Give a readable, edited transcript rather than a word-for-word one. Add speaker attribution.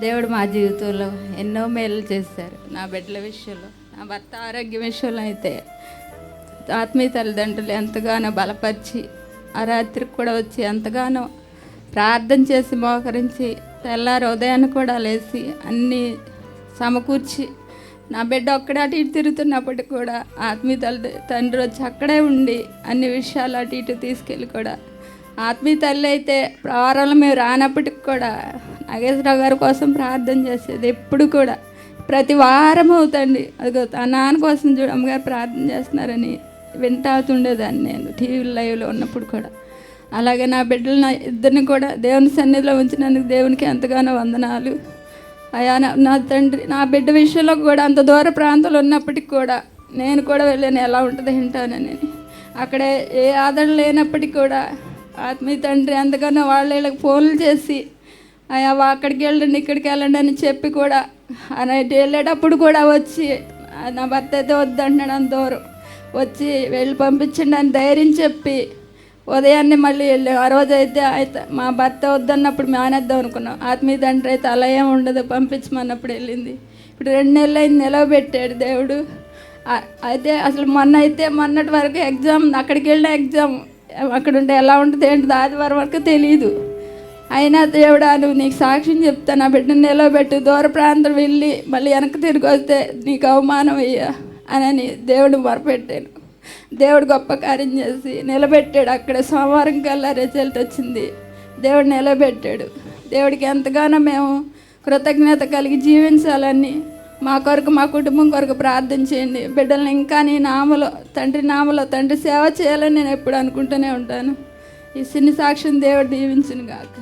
Speaker 1: దేవుడు మా జీవితంలో ఎన్నో మేలు చేశారు. నా బిడ్డల విషయంలో, నా భర్త ఆరోగ్యం విషయంలో అయితే ఆత్మీయ తల్లిదండ్రులు ఎంతగానో బలపరిచి ఆ రాత్రికి కూడా వచ్చి ఎంతగానో ప్రార్థన చేసి మోకరించి తెల్లారి ఉదయాన్ని కూడా లేచి అన్నీ సమకూర్చి నా బిడ్డ ఒక్కడే అటు ఇటు తిరుగుతున్నప్పటికి కూడా ఆత్మీయ తండ్రి వచ్చి అక్కడే ఉండి అన్ని విషయాలు అటు ఇటు తీసుకెళ్ళి కూడా ఆత్మీయ తల్లి అయితే వారంలో మేము రానప్పటికి కూడా నాగేశ్వరరావు గారి కోసం ప్రార్థన చేసేది. ఎప్పుడు కూడా ప్రతి వారం అవుతండి అదిగో ఆ నాన్న కోసం చూడు అమ్మగారు ప్రార్థన చేస్తున్నారని వింటాతుండేదాన్ని నేను టీవీ లైవ్లో ఉన్నప్పుడు కూడా. అలాగే నా బిడ్డలు నా ఇద్దరిని కూడా దేవుని సన్నిధిలో ఉంచినందుకు దేవునికి ఎంతగానో వందనాలు. అయా నా తండ్రి నా బిడ్డ విషయంలో కూడా అంత దూర ప్రాంతాలు ఉన్నప్పటికి కూడా నేను కూడా వెళ్ళాను ఎలా ఉంటుంది వింటానని. అక్కడే ఏ ఆదరణ లేనప్పటికీ కూడా ఆత్మీయ తండ్రి ఎంతగానో వీళ్ళకి ఫోన్లు చేసి అయ్యా అక్కడికి వెళ్ళండి ఇక్కడికి వెళ్ళండి అని చెప్పి కూడా నైట్ వెళ్ళేటప్పుడు కూడా వచ్చి నా భర్త అయితే వద్దంటున్నాడు అంత దూరం వచ్చి వెళ్ళి పంపించండి అని ధైర్యం చెప్పి ఉదయాన్నే మళ్ళీ వెళ్ళాం. ఆ రోజు అయితే మా భర్త వద్దన్నప్పుడు మానేద్దాం అనుకున్నాం. ఆత్మీయ తండ్రి అయితే అలా ఏం ఉండదు పంపించమన్నప్పుడు వెళ్ళింది. ఇప్పుడు 2 నెలలు అయింది నిలవబెట్టాడు దేవుడు. అయితే అసలు మొన్నటి వరకు ఎగ్జామ్ అక్కడికి వెళ్ళిన ఎగ్జామ్ అక్కడ ఉంటే ఎలా ఉంటుంది ఏంటిది ఆదివారం వరకు తెలియదు. అయినా దేవుడా నువ్వు నీకు సాక్ష్యం చెప్తాను నా బిడ్డను నిలవబెట్టు దూర ప్రాంతం వెళ్ళి మళ్ళీ వెనక్కి తిరిగి వస్తే నీకు అవమానం అయ్యా అని దేవుడు మొరపెట్టాను. దేవుడు గొప్ప కార్యం చేసి నిలబెట్టాడు. అక్కడ సోమవారం కల్లా రిజల్ట్ వచ్చింది. దేవుడు నిలబెట్టాడు. దేవుడికి ఎంతగానో మేము కృతజ్ఞత కలిగి జీవించాలని మా కొరకు మా కుటుంబం కొరకు ప్రార్థన చేయండి. బిడ్డల్ని ఇంకా నీ నామలో తండ్రి సేవ చేయాలని నేను ఎప్పుడు అనుకుంటూనే ఉంటాను. ఈ సిన్ని సాక్ష్యం దేవుడు దీవించును గాక.